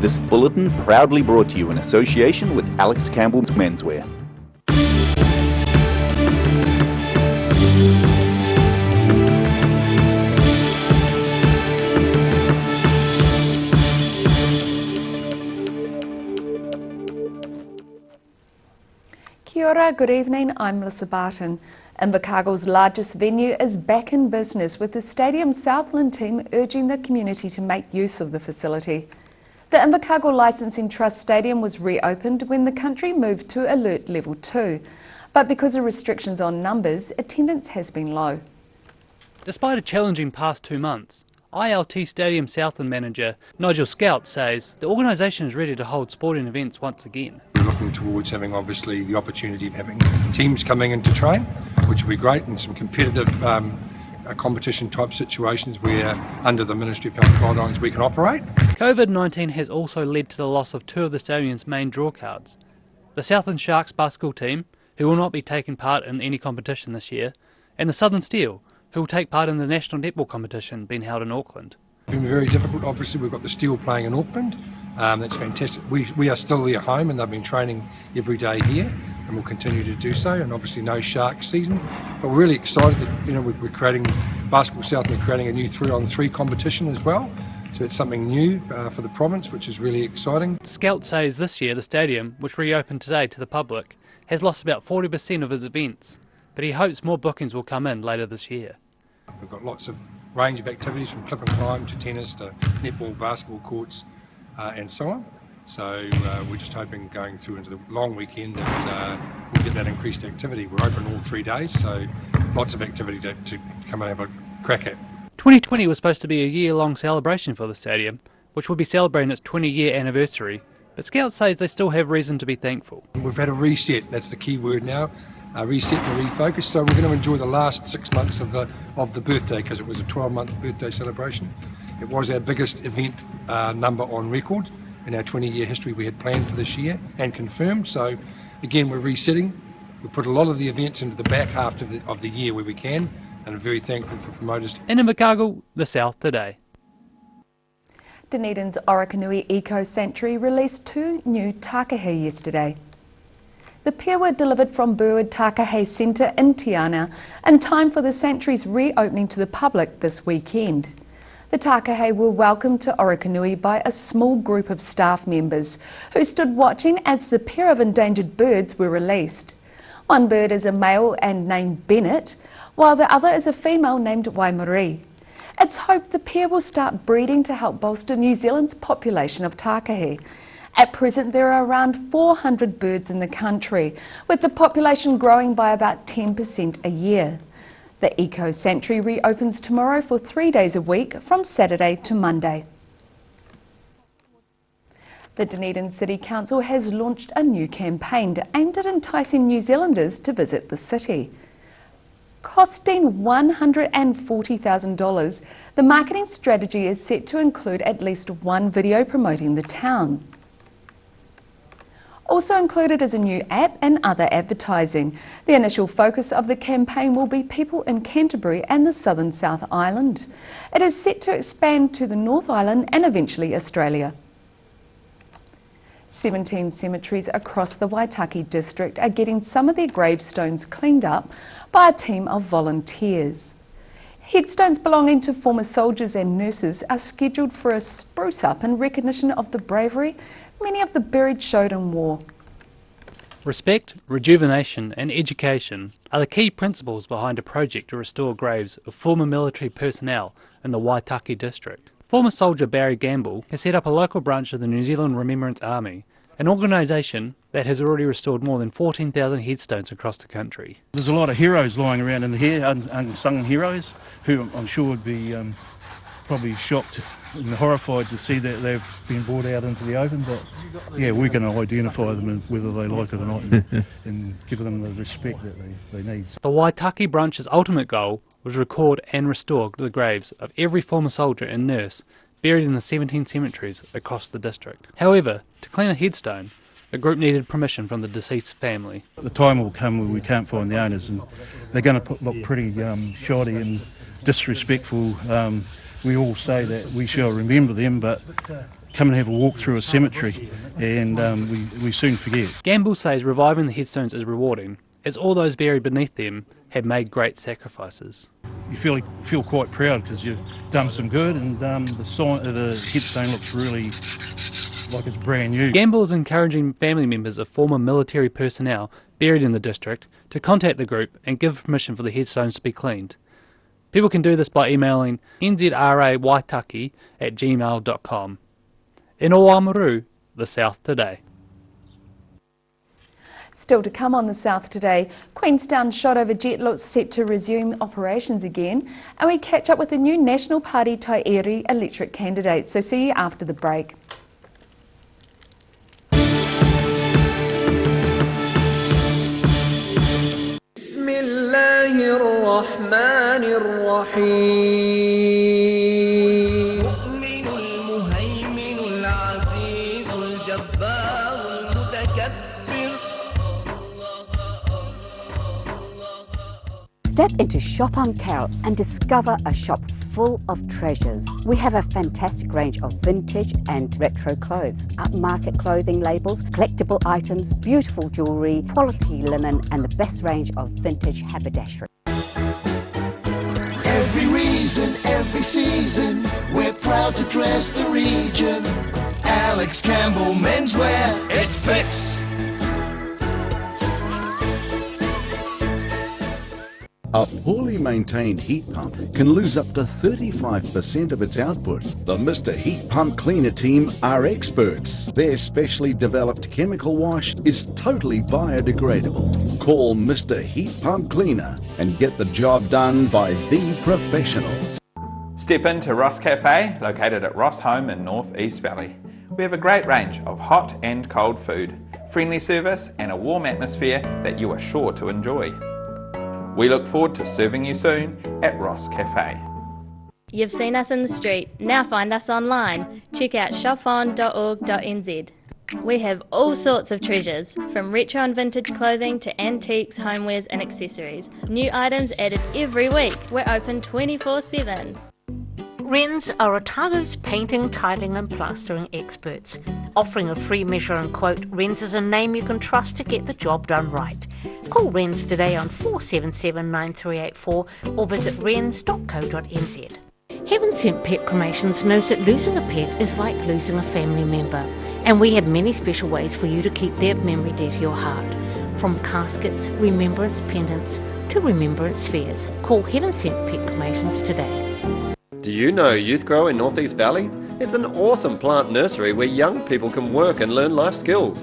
This bulletin proudly brought to you in association with Alex Campbell's Menswear. Kia ora, good evening, I'm Melissa Barton. Invercargill's largest venue is back in business with the Stadium Southland team urging the community to make use of the facility. The Invercargill Licensing Trust Stadium was reopened when the country moved to Alert Level 2, but because of restrictions on numbers, attendance has been low. Despite a challenging past 2 months, ILT Stadium Southland manager Nigel Scout says the organisation is ready to hold sporting events once again. We're looking towards having obviously the opportunity of having teams coming in to train, which will be great, and some competitive competition type situations where under the Ministry of Health guidelines we can operate. COVID-19 has also led to the loss of two of the stadium's main draw cards. The Southland Sharks basketball team, who will not be taking part in any competition this year, and the Southern Steel, who will take part in the national netball competition being held in Auckland. It's been very difficult. Obviously we've got the Steel playing in Auckland. That's fantastic. We are still their home and they've been training every day here and will continue to do so, and obviously no Shark season. But we're really excited that we're creating Basketball South, and we're creating a new 3-on-3 competition as well. So it's something new for the province, which is really exciting. Scout says this year the stadium, which reopened today to the public, has lost about 40% of its events, but he hopes more bookings will come in later this year. We've got lots of range of activities from clip and climb to tennis to netball, basketball courts and so on. So we're just hoping going through into the long weekend that we'll get that increased activity. We're open all 3 days, so lots of activity to come and have a crack at. 2020 was supposed to be a year-long celebration for the stadium, which will be celebrating its 20-year anniversary, but Scout says they still have reason to be thankful. We've had a reset, that's the key word now, reset and refocus, so we're going to enjoy the last 6 months of the birthday, because it was a 12-month birthday celebration. It was our biggest event number on record in our 20-year history we had planned for this year and confirmed, so again we're resetting. We put a lot of the events into the back half of the year where we can, and I'm very thankful for promoters. In Invercargill, the South today. Dunedin's Orokonui Eco Sanctuary released 2 new takahe yesterday. The pair were delivered from Burwood Takahe Centre in Tiana in time for the sanctuary's reopening to the public this weekend. The takahe were welcomed to Orokonui by a small group of staff members who stood watching as the pair of endangered birds were released. One bird is a male and named Bennett, while the other is a female named Waimari. It's hoped the pair will start breeding to help bolster New Zealand's population of takahe. At present, there are around 400 birds in the country, with the population growing by about 10% a year. The Eco Sanctuary reopens tomorrow for 3 days a week from Saturday to Monday. The Dunedin City Council has launched a new campaign aimed at enticing New Zealanders to visit the city. Costing $140,000, the marketing strategy is set to include at least one video promoting the town. Also included is a new app and other advertising. The initial focus of the campaign will be people in Canterbury and the southern South Island. It is set to expand to the North Island and eventually Australia. 17 cemeteries across the Waitaki district are getting some of their gravestones cleaned up by a team of volunteers. Headstones belonging to former soldiers and nurses are scheduled for a spruce up in recognition of the bravery many of the buried showed in war. Respect, rejuvenation and education are the key principles behind a project to restore graves of former military personnel in the Waitaki district. Former soldier Barry Gamble has set up a local branch of the New Zealand Remembrance Army, an organisation that has already restored more than 14,000 headstones across the country. There's a lot of heroes lying around in here, unsung heroes, who I'm sure would be probably shocked and horrified to see that they've been brought out into the open, but yeah, we're going to identify them whether they like it or not and give them the respect that they need. The Waitaki branch's ultimate goal was to record and restore the graves of every former soldier and nurse buried in the 17 cemeteries across the district. However, to clean a headstone, the group needed permission from the deceased family. The time will come where we can't find the owners, and they're going to look pretty shoddy and disrespectful. We all say that we shall remember them, but come and have a walk through a cemetery, and we soon forget. Gamble says reviving the headstones is rewarding, as all those buried beneath them have made great sacrifices. You feel quite proud because you've done some good, and the headstone looks really like it's brand new. Gamble is encouraging family members of former military personnel buried in the district to contact the group and give permission for the headstones to be cleaned. People can do this by emailing nzrawaitaki@gmail.com. In Oamaru, the South Today. Still to come on the South Today, Queenstown shot over jet looks set to resume operations again, and we catch up with the new National Party Tairi electorate candidates, so see you after the break. Step into Shop on Carol and discover a shop full of treasures. We have a fantastic range of vintage and retro clothes, upmarket clothing labels, collectible items, beautiful jewellery, quality linen and the best range of vintage haberdashery. Every reason, every season, we're proud to dress the region. Alex Campbell Menswear, it fits. A poorly maintained heat pump can lose up to 35% of its output. The Mr. Heat Pump Cleaner team are experts. Their specially developed chemical wash is totally biodegradable. Call Mr. Heat Pump Cleaner and get the job done by the professionals. Step into Ross Cafe, located at Ross Home in North East Valley. We have a great range of hot and cold food, friendly service and a warm atmosphere that you are sure to enjoy. We look forward to serving you soon at Ross Cafe. You've seen us in the street, now find us online. Check out shopon.org.nz. We have all sorts of treasures, from retro and vintage clothing to antiques, homewares and accessories. New items added every week. We're open 24/7. Wrens are Otago's painting, tiling and plastering experts. Offering a free measure and quote, Wrens is a name you can trust to get the job done right. Call Wrens today on 477-9384 or visit wrens.co.nz. Heaven Sent Pet Cremations knows that losing a pet is like losing a family member, and we have many special ways for you to keep their memory dear to your heart. From caskets, remembrance pendants to remembrance spheres. Call Heaven Sent Pet Cremations today. Do you know Youth Grow in North East Valley? It's an awesome plant nursery where young people can work and learn life skills.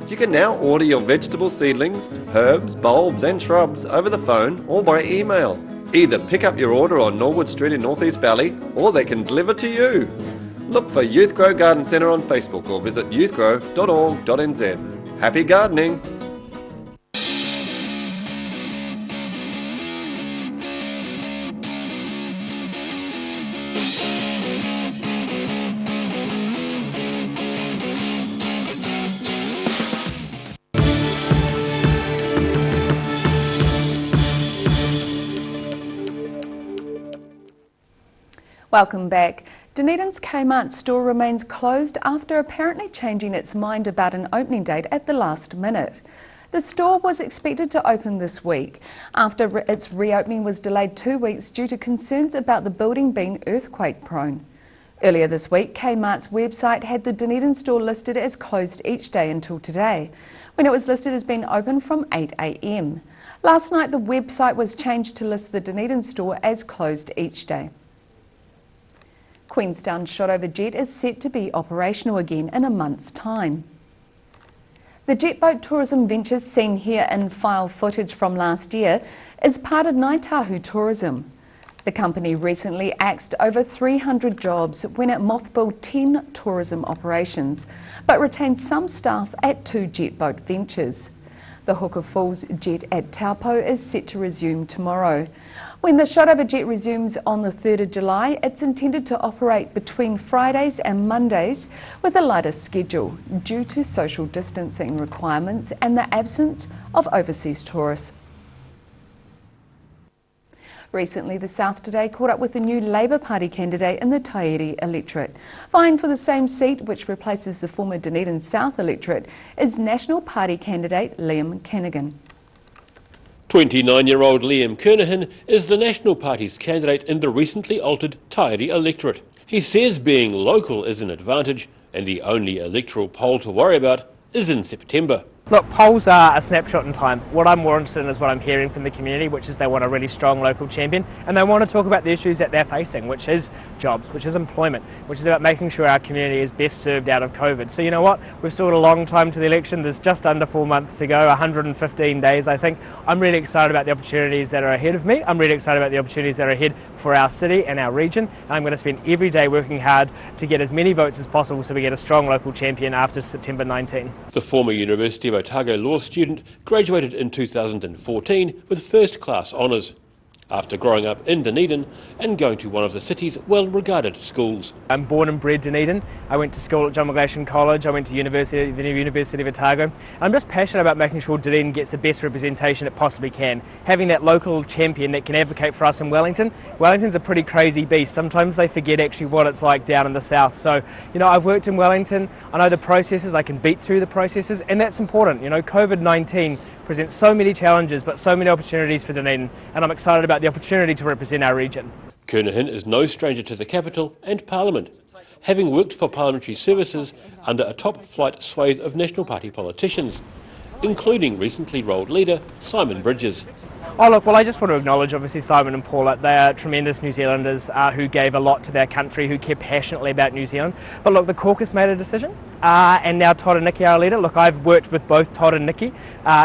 You can now order your vegetable seedlings, herbs, bulbs and shrubs over the phone or by email. Either pick up your order on Norwood Street in North East Valley or they can deliver to you. Look for Youth Grow Garden Centre on Facebook or visit youthgrow.org.nz. Happy gardening! Welcome back. Dunedin's Kmart store remains closed after apparently changing its mind about an opening date at the last minute. The store was expected to open this week after its reopening was delayed 2 weeks due to concerns about the building being earthquake prone. Earlier this week, Kmart's website had the Dunedin store listed as closed each day until today, when it was listed as being open from 8 a.m. Last night, the website was changed to list the Dunedin store as closed each day. Queenstown Shotover Jet is set to be operational again in a month's time. The jet boat tourism venture seen here in file footage from last year is part of Ngāi Tahu Tourism. The company recently axed over 300 jobs when it mothballed 10 tourism operations, but retained some staff at 2 jet boat ventures. The Hooker Falls jet at Taupo is set to resume tomorrow. When the Shotover jet resumes on the 3rd of July, it's intended to operate between Fridays and Mondays with a lighter schedule due to social distancing requirements and the absence of overseas tourists. Recently, the South Today caught up with the new Labour Party candidate in the Tairi electorate. Vying for the same seat, which replaces the former Dunedin South electorate, is National Party candidate Liam Kennaghan. 29-year-old Liam Kennaghan is the National Party's candidate in the recently altered Tairi electorate. He says being local is an advantage, and the only electoral poll to worry about is in September. Look, polls are a snapshot in time. What I'm more interested in is what I'm hearing from the community, which is they want a really strong local champion, and they want to talk about the issues that they're facing, which is jobs, which is employment, which is about making sure our community is best served out of COVID. So you know what? We've still got a long time to the election. There's just under 4 months to go, 115 days, I think. I'm really excited about the opportunities that are ahead of me. I'm really excited about the opportunities that are ahead for our city and our region. And I'm going to spend every day working hard to get as many votes as possible so we get a strong local champion after September 19. The former University of Otago law student graduated in 2014 with first-class honours, after growing up in Dunedin and going to one of the city's well-regarded schools. I'm born and bred Dunedin. I went to school at John McGlashan College. I went to the University of Otago. I'm just passionate about making sure Dunedin gets the best representation it possibly can. Having that local champion that can advocate for us in Wellington. Wellington's a pretty crazy beast. Sometimes they forget actually what it's like down in the south. So, you know, I've worked in Wellington. I know the processes. I can beat through the processes, and that's important. You know, COVID-19 presents so many challenges but so many opportunities for Dunedin, and I'm excited about the opportunity to represent our region. Kennaghan is no stranger to the capital and Parliament, having worked for parliamentary services under a top-flight swathe of National Party politicians, including recently rolled leader Simon Bridges. Oh look, well I just want to acknowledge obviously Simon and Paula. They are tremendous New Zealanders who gave a lot to their country, who care passionately about New Zealand. But look, the caucus made a decision and now Todd and Nikki are our leader. Look, I've worked with both Todd and Nikki.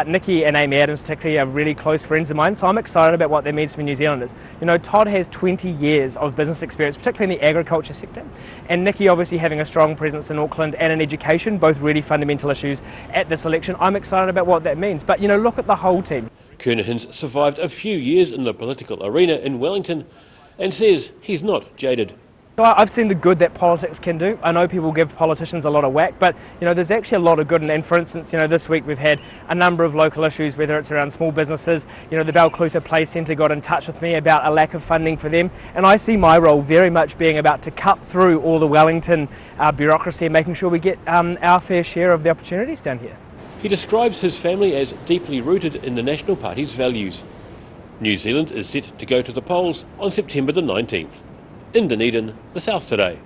Nikki and Amy Adams particularly are really close friends of mine, so I'm excited about what that means for New Zealanders. You know, Todd has 20 years of business experience, particularly in the agriculture sector, and Nikki obviously having a strong presence in Auckland and in education, both really fundamental issues at this election. I'm excited about what that means, but you know, look at the whole team. Kennaghan's survived a few years in the political arena in Wellington and says he's not jaded. I've seen the good that politics can do. I know people give politicians a lot of whack, but you know, there's actually a lot of good. And for instance, you know, this week we've had a number of local issues, whether it's around small businesses. You know, the Dalclutha Play Centre got in touch with me about a lack of funding for them, and I see my role very much being about to cut through all the Wellington bureaucracy and making sure we get our fair share of the opportunities down here. He describes his family as deeply rooted in the National Party's values. New Zealand is set to go to the polls on September the 19th. In Dunedin, the South Today.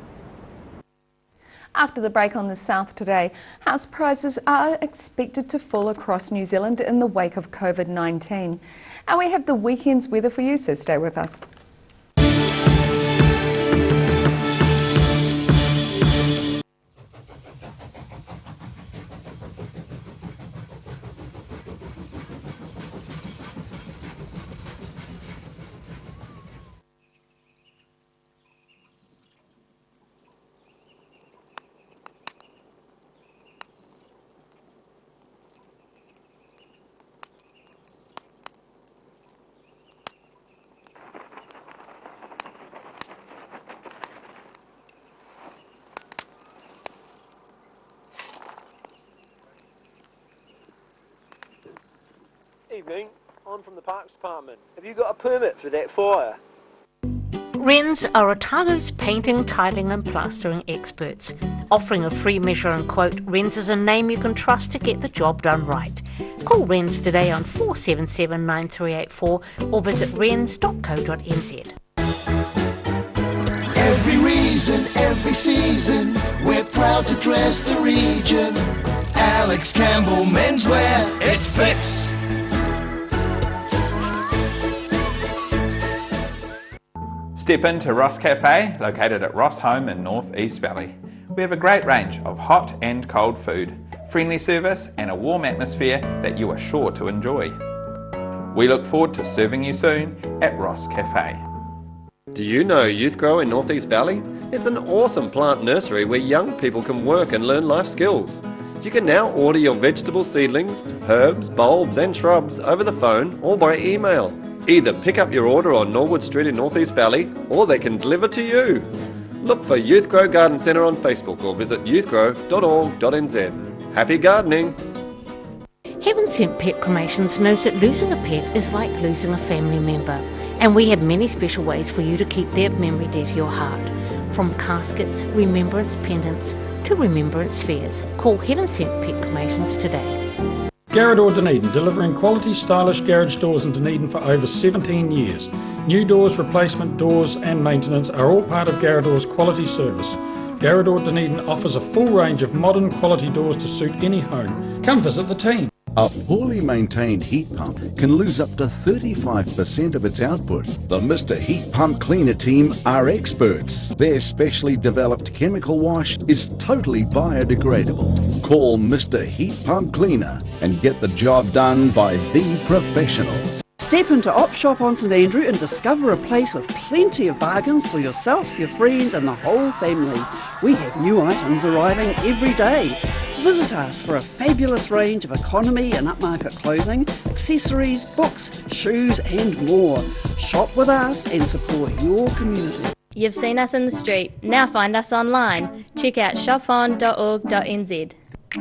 After the break on the South Today, house prices are expected to fall across New Zealand in the wake of COVID-19. And we have the weekend's weather for you, so stay with us. Evening, I'm from the Parks Department. Have you got a permit for that fire? Wrens are Otago's painting, tiling and plastering experts, offering a free measure and quote. Wrens is a name you can trust to get the job done right. Call Wrens today on 477 9384 or visit wrens.co.nz. Every reason, every season, we're proud to dress the region. Alex Campbell Menswear, it fits. Step into Ross Cafe, located at Ross Home in North East Valley. We have a great range of hot and cold food, friendly service and a warm atmosphere that you are sure to enjoy. We look forward to serving you soon at Ross Cafe. Do you know Youth Grow in North East Valley? It's an awesome plant nursery where young people can work and learn life skills. You can now order your vegetable seedlings, herbs, bulbs and shrubs over the phone or by email. Either pick up your order on Norwood Street in North East Valley or they can deliver to you. Look for Youth Grow Garden Centre on Facebook or visit youthgrow.org.nz. Happy gardening! Heaven Sent Pet Cremations knows that losing a pet is like losing a family member, And we have many special ways for you to keep that memory dear to your heart. From caskets, remembrance pendants to remembrance spheres. Call Heaven Sent Pet Cremations today. Garrador Dunedin, delivering quality, stylish garage doors in Dunedin for over 17 years. New doors, replacement doors and maintenance are all part of Garrador's quality service. Garrador Dunedin offers a full range of modern quality doors to suit any home. Come visit the team. A poorly maintained heat pump can lose up to 35% of its output. The Mr. Heat Pump Cleaner team are experts. Their specially developed chemical wash is totally biodegradable. Call Mr. Heat Pump Cleaner and get the job done by the professionals. Step into Op Shop on St Andrew and discover a place with plenty of bargains for yourself, your friends and the whole family. We have new items arriving every day. Visit us for a fabulous range of economy and upmarket clothing, accessories, books, shoes and more. Shop with us and support your community. You've seen us in the street, now find us online. Check out shopon.org.nz.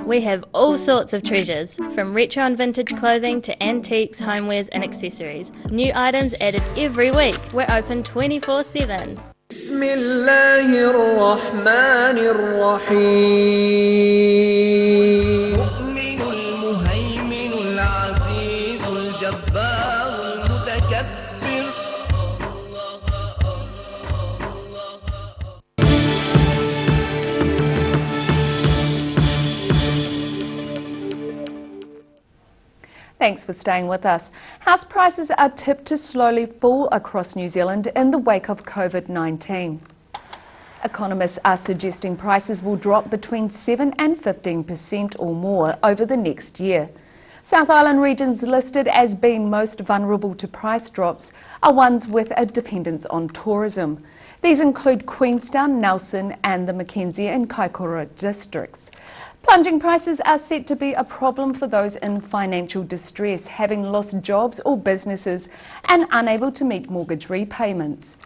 We have all sorts of treasures, from retro and vintage clothing to antiques, homewares and accessories. New items added every week. We're open 24/7. بسم الله الرحمن الرحيم المؤمن المهيمن العزيز الجبار المتكبر. Thanks for staying with us. House prices are tipped to slowly fall across New Zealand in the wake of COVID-19. Economists are suggesting prices will drop between 7 and 15% or more over the next year. South Island regions listed as being most vulnerable to price drops are ones with a dependence on tourism. These include Queenstown, Nelson and the Mackenzie and Kaikoura districts. Plunging prices are set to be a problem for those in financial distress, having lost jobs or businesses and unable to meet mortgage repayments.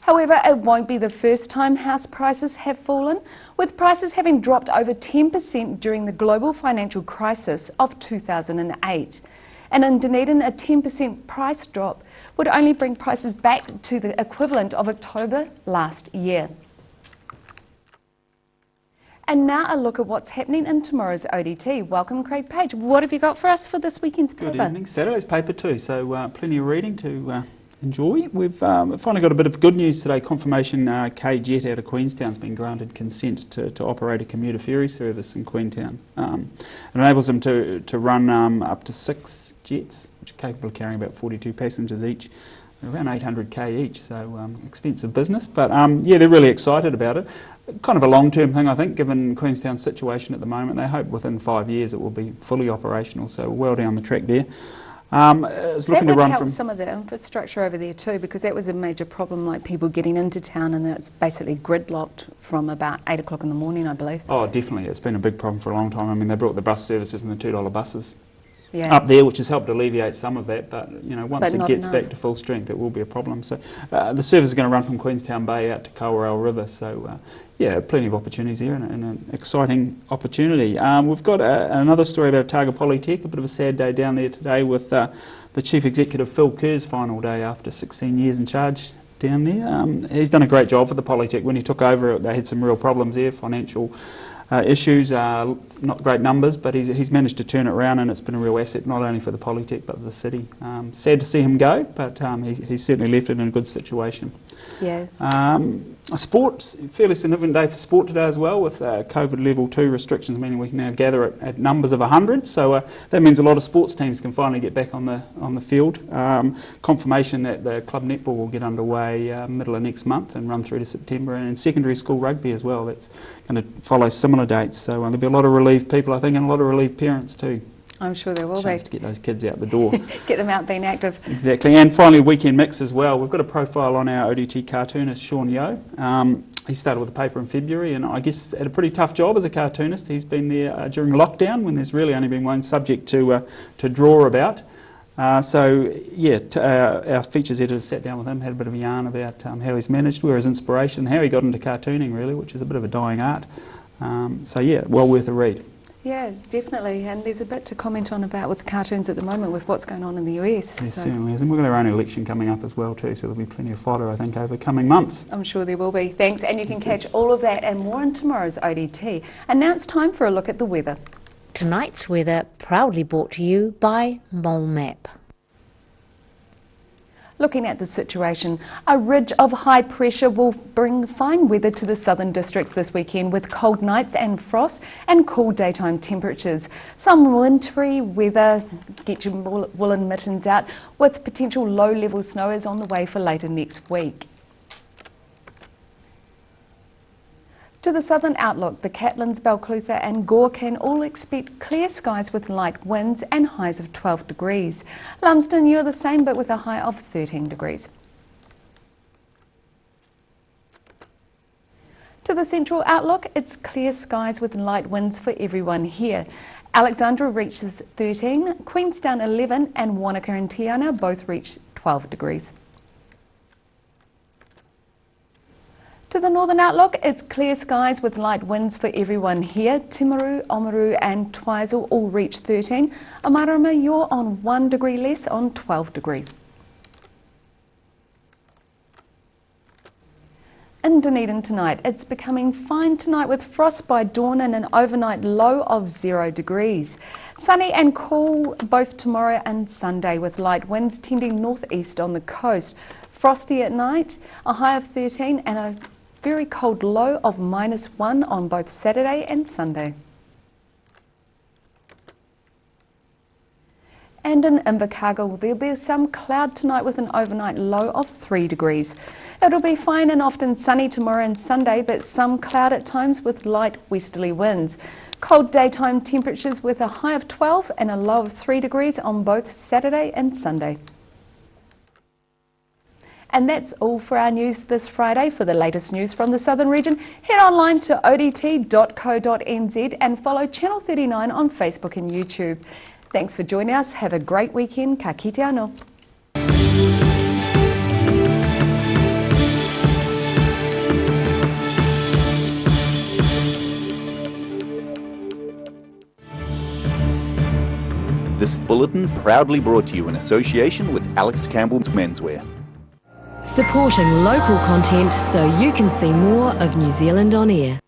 However, it won't be the first time house prices have fallen, with prices having dropped over 10% during the global financial crisis of 2008. And in Dunedin, a 10% price drop would only bring prices back to the equivalent of October last year. And now a look at what's happening in tomorrow's ODT. Welcome, Craig Page. What have you got for us for this weekend's paper? Good evening. Saturday's paper too, so plenty of reading to enjoy. We've finally got a bit of good news today. Confirmation K-Jet out of Queenstown's been granted consent to operate a commuter ferry service in Queenstown. It enables them to run up to 6 jets, which are capable of carrying about 42 passengers each. Around 800k each, so expensive business, but yeah, they're really excited about it. Kind of a long-term thing, I think, given Queenstown's situation at the moment. They hope within 5 years it will be fully operational, so well down the track there. It's looking that to run help from some of the infrastructure over there too, because that was a major problem, like people getting into town, and it's basically gridlocked from about 8 o'clock in the morning, I believe. Oh, definitely, it's been a big problem for a long time. I mean, they brought the bus services and the $2 buses. Yeah. Up there, which has helped alleviate some of that, but you know, once it gets enough. back to full strength, it will be a problem. So the service is going to run from Queenstown Bay out to Kawerau River. So yeah, plenty of opportunities there, and an exciting opportunity. We've got another story about Otago Polytech. A bit of a sad day down there today with the chief executive Phil Kerr's final day after 16 years in charge down there. He's done a great job for the Polytech. When he took over, they had some real problems there, financial issues, not great numbers, but he's managed to turn it around, and it's been a real asset not only for the Polytech but the city. Sad to see him go, but he's certainly left it in a good situation. Yeah. Sports, fairly significant day for sport today as well, with COVID level 2 restrictions, meaning we can now gather at numbers of 100. So that means a lot of sports teams can finally get back on the field. Confirmation that the club netball will get underway middle of next month and run through to September, and secondary school rugby as well. That's going to follow similar dates. So there'll be a lot of relieved people, I think, and a lot of relieved parents too. I'm sure there will be. Chance to get those kids out the door. Get them out being active. Exactly. And finally, weekend mix as well. We've got a profile on our ODT cartoonist, Sean Yeo. He started with the paper in February, and I guess had a pretty tough job as a cartoonist. He's been there during lockdown, when there's really only been one subject to draw about. So yeah, our features editor sat down with him, had a bit of a yarn about how he's managed, where his inspiration, how he got into cartooning really, which is a bit of a dying art. So yeah, well worth a read. Yeah, definitely, and there's a bit to comment on about with cartoons at the moment with what's going on in the US. There certainly is, and we've got our own election coming up as well too, so there'll be plenty of fodder, I think, over coming months. I'm sure there will be. Thanks, and you can catch all of that and more in tomorrow's ODT. And now it's time for a look at the weather. Tonight's weather proudly brought to you by Mole Map. Looking at the situation, a ridge of high pressure will bring fine weather to the southern districts this weekend with cold nights and frost and cool daytime temperatures. Some wintry weather, get your woolen mittens out, with potential low-level snow is on the way for later next week. To the southern outlook, the Catlins, Balclutha and Gore can all expect clear skies with light winds and highs of 12 degrees. Lumsden, you're the same but with a high of 13 degrees. To the central outlook, it's clear skies with light winds for everyone here. Alexandra reaches 13, Queenstown 11 and Wanaka and Tiana both reach 12 degrees. To the northern outlook, it's clear skies with light winds for everyone here. Timaru, Oamaru and Twizel all reach 13. Amarama, you're on 1 degree less on 12 degrees. In Dunedin tonight, it's becoming fine tonight with frost by dawn and an overnight low of 0 degrees. Sunny and cool both tomorrow and Sunday with light winds tending northeast on the coast. Frosty at night, a high of 13 and a very cold low of -1 on both Saturday and Sunday. And in Invercargill, there'll be some cloud tonight with an overnight low of 3 degrees. It'll be fine and often sunny tomorrow and Sunday, but some cloud at times with light westerly winds. Cold daytime temperatures with a high of 12 and a low of 3 degrees on both Saturday and Sunday. And that's all for our news this Friday. For the latest news from the Southern region, head online to odt.co.nz and follow Channel 39 on Facebook and YouTube. Thanks for joining us. Have a great weekend. Ka kite anō. This bulletin proudly brought to you in association with Alex Campbell's Menswear. Supporting local content so you can see more of New Zealand on air.